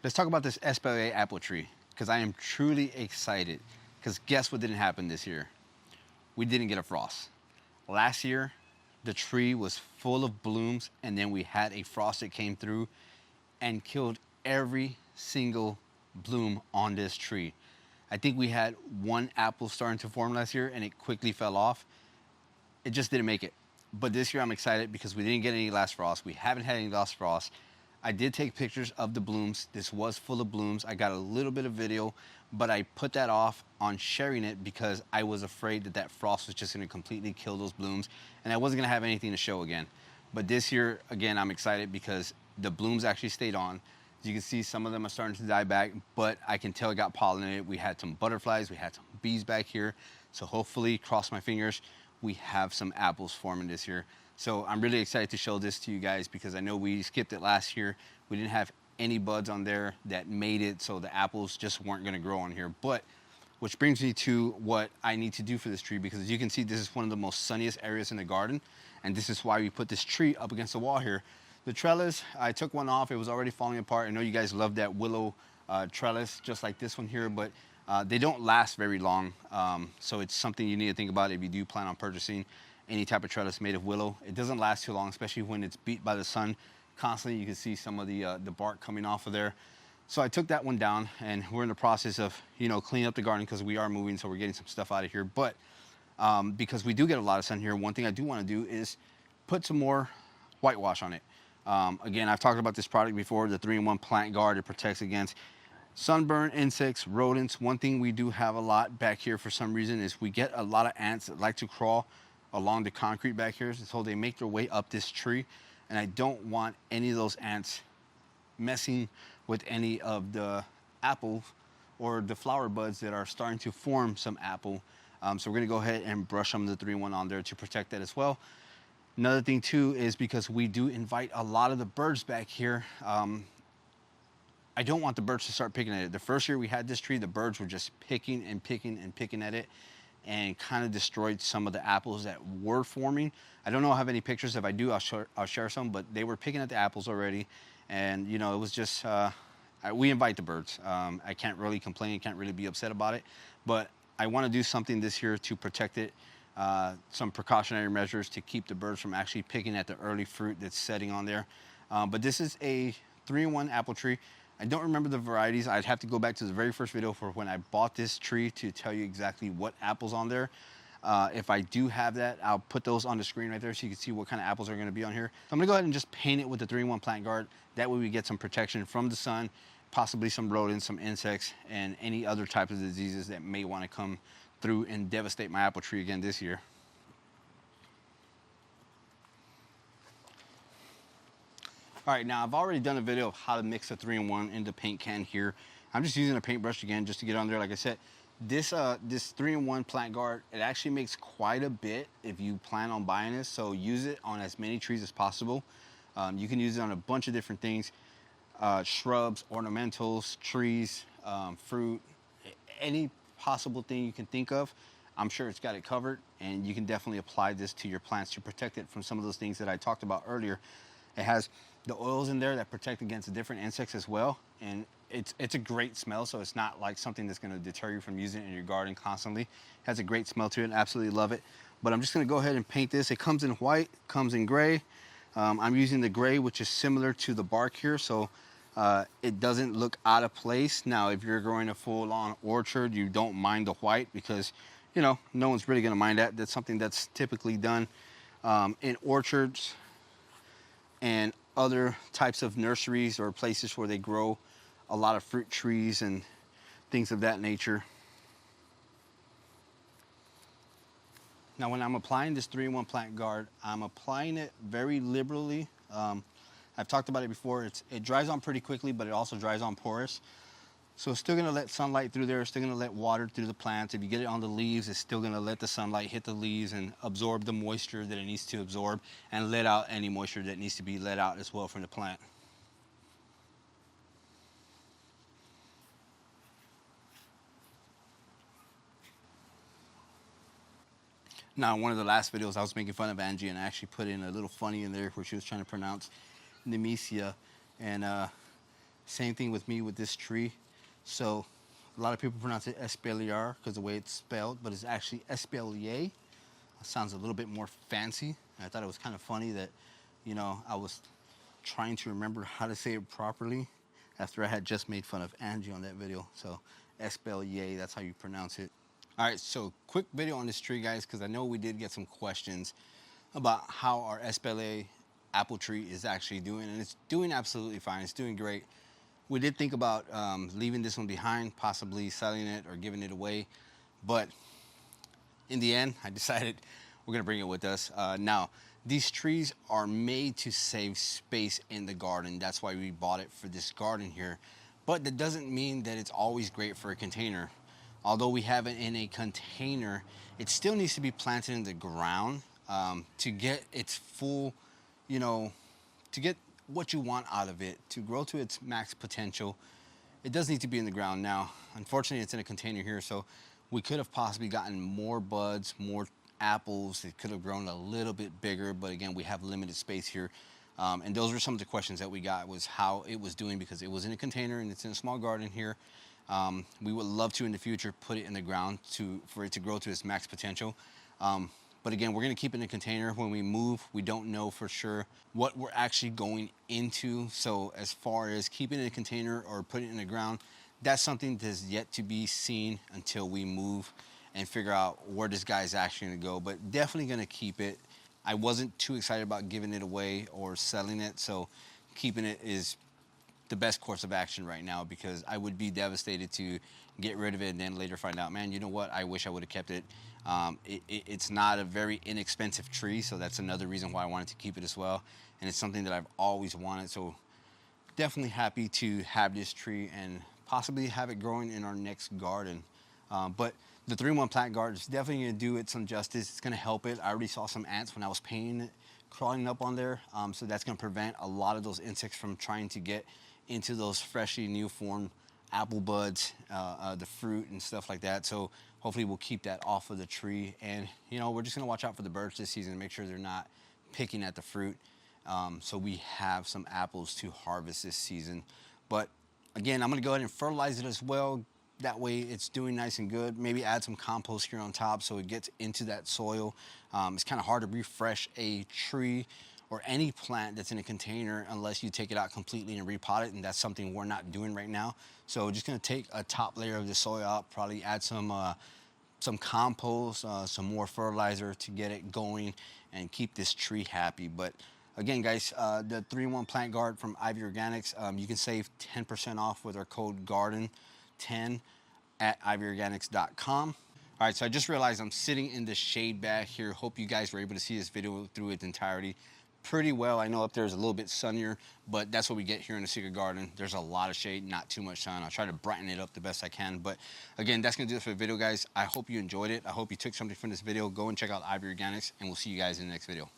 Let's talk about this Espalier apple tree, because I am truly excited. Because guess what didn't happen this year? We didn't get a frost. Last year, the tree was full of blooms, and then we had a frost that came through and killed every single bloom on this tree. I think we had one apple starting to form last year, and it quickly fell off. It just didn't make it. But this year I'm excited because we didn't get any last frost. We haven't had any last frost. I did take pictures of the blooms. This was full of blooms. I got a little bit of video, but I put that off on sharing it because I was afraid that that frost was just gonna completely kill those blooms, and I wasn't gonna have anything to show again. But this year, again, I'm excited because the blooms actually stayed on. As you can see, some of them are starting to die back, but I can tell it got pollinated. We had some butterflies, we had some bees back here. So hopefully, cross my fingers, we have some apples forming this year. So I'm really excited to show this to you guys because I know we skipped it last year. We didn't have any buds on there that made it, so the apples just weren't gonna grow on here. But which brings me to what I need to do for this tree, because as you can see, this is one of the most sunniest areas in the garden, and this is why we put this tree up against the wall here. The trellis, I took one off. It was already falling apart. I know you guys love that willow trellis, just like this one here, but they don't last very long. So it's something you need to think about if you do plan on purchasing any type of trellis made of willow. It doesn't last too long, especially when it's beat by the sun constantly. You can see some of the bark coming off of there. So I took that one down, and we're in the process of, you know, cleaning up the garden because we are moving, so we're getting some stuff out of here. But because we do get a lot of sun here, one thing I do want to do is put some more whitewash on it. Again, I've talked about this product before, the 3-in-1 Plant Guard. It protects against sunburn, insects, rodents. One thing we do have a lot back here for some reason is we get a lot of ants that like to crawl along the concrete back here, so they make their way up this tree, and I don't want any of those ants messing with any of the apples or the flower buds that are starting to form some apple. So we're gonna go ahead and brush some of the 3-in-1 on there to protect that as well. Another thing too is because we do invite a lot of the birds back here, I don't want the birds to start picking at it. The first year we had this tree, the birds were just picking and picking and picking at it, and kind of destroyed some of the apples that were forming. I don't know if I have any pictures. If I do, I'll share some, but they were picking at the apples already. And you know, it was just, we invite the birds. I can't really complain, can't really be upset about it, but I wanna do something this year to protect it. Some precautionary measures to keep the birds from actually picking at the early fruit that's setting on there. But this is a 3-in-1 apple tree. I don't remember the varieties. I'd have to go back to the very first video for when I bought this tree to tell you exactly what apples on there. If I do have that, I'll put those on the screen right there so you can see what kind of apples are gonna be on here. So I'm gonna go ahead and just paint it with the 3-in-1 Plant Guard. That way we get some protection from the sun, possibly some rodents, some insects, and any other type of diseases that may wanna come through and devastate my apple tree again this year. All right, now I've already done a video of how to mix the 3-in-1 in the paint can here. I'm just using a paintbrush again just to get on there. Like I said, this 3-in-1 Plant Guard, it actually makes quite a bit if you plan on buying this, so use it on as many trees as possible. You can use it on a bunch of different things, shrubs, ornamentals, trees, fruit, any possible thing you can think of. I'm sure it's got it covered, and you can definitely apply this to your plants to protect it from some of those things that I talked about earlier. It has the oils in there that protect against the different insects as well, and it's a great smell, so it's not like something that's gonna deter you from using it in your garden constantly. It has a great smell to it, and absolutely love it. But I'm just gonna go ahead and paint this. It comes in white, comes in gray. I'm using the gray, which is similar to the bark here, so it doesn't look out of place. Now, if you're growing a full-on orchard, you don't mind the white because, you know, no one's really gonna mind that. That's something that's typically done in orchards and other types of nurseries or places where they grow a lot of fruit trees and things of that nature. Now, when I'm applying this 3-in-1 Plant Guard, I'm applying it very liberally. I've talked about it before. It dries on pretty quickly, but it also dries on porous. So it's still gonna let sunlight through there. It's still gonna let water through the plants. If you get it on the leaves, it's still gonna let the sunlight hit the leaves and absorb the moisture that it needs to absorb and let out any moisture that needs to be let out as well from the plant. Now, in one of the last videos, I was making fun of Angie, and I actually put in a little funny in there where she was trying to pronounce Nemesia. And Same thing with me with this tree. So a lot of people pronounce it Espalier because the way it's spelled, but it's actually Espalier. It sounds a little bit more fancy. I thought it was kind of funny that, you know, I was trying to remember how to say it properly after I had just made fun of Angie on that video. So Espalier, that's how you pronounce it. All right, so quick video on this tree, guys, because I know we did get some questions about how our Espalier apple tree is actually doing, and it's doing absolutely fine. It's doing great. We did think about leaving this one behind, possibly selling it or giving it away, but in the end, I decided we're gonna bring it with us. Now, these trees are made to save space in the garden. That's why we bought it for this garden here. But that doesn't mean that it's always great for a container. Although we have it in a container, it still needs to be planted in the ground to get its full, you know, to get what you want out of it, to grow to its max potential. It does need to be in the ground. Now, unfortunately, it's in a container here, so we could have possibly gotten more buds, more apples. It could have grown a little bit bigger, but again, we have limited space here. And those were some of the questions that we got, was how it was doing, because it was in a container and it's in a small garden here. We would love to in the future put it in the ground for it to grow to its max potential. But again, we're gonna keep it in a container. When we move, we don't know for sure what we're actually going into. So as far as keeping it in a container or putting it in the ground, that's something that's yet to be seen until we move and figure out where this guy's actually gonna go. But definitely gonna keep it. I wasn't too excited about giving it away or selling it, so keeping it is the best course of action right now, because I would be devastated to get rid of it and then later find out, man, you know what, I wish I would have kept it. It's not a very inexpensive tree, so that's another reason why I wanted to keep it as well. And it's something that I've always wanted, so definitely happy to have this tree and possibly have it growing in our next garden. But the 3-in-1 plant guard is definitely gonna do it some justice. It's gonna help it. I already saw some ants when I was painting it crawling up on there, so that's gonna prevent a lot of those insects from trying to get into those freshly new formed apple buds, the fruit and stuff like that. So hopefully we'll keep that off of the tree. And you know, we're just gonna watch out for the birds this season and make sure they're not picking at the fruit. So we have some apples to harvest this season. But again, I'm gonna go ahead and fertilize it as well. That way it's doing nice and good. Maybe add some compost here on top so it gets into that soil. It's kind of hard to refresh a tree or any plant that's in a container unless you take it out completely and repot it, and that's something we're not doing right now. So just gonna take a top layer of the soil out, probably add some compost, some more fertilizer to get it going and keep this tree happy. But again, guys, the 3-in-1 plant guard from Ivy Organics, you can save 10% off with our code GARDEN10 at ivyorganics.com. All right, so I just realized I'm sitting in the shade back here. Hope you guys were able to see this video through its entirety pretty well. I know up there is a little bit sunnier, but that's what we get here in the secret garden. There's a lot of shade, not too much sun. I'll try to brighten it up the best I can. But again, that's gonna do it for the video, guys. I hope you enjoyed it. I hope you took something from this video. Go and check out Ivy Organics, and we'll see you guys in the next video.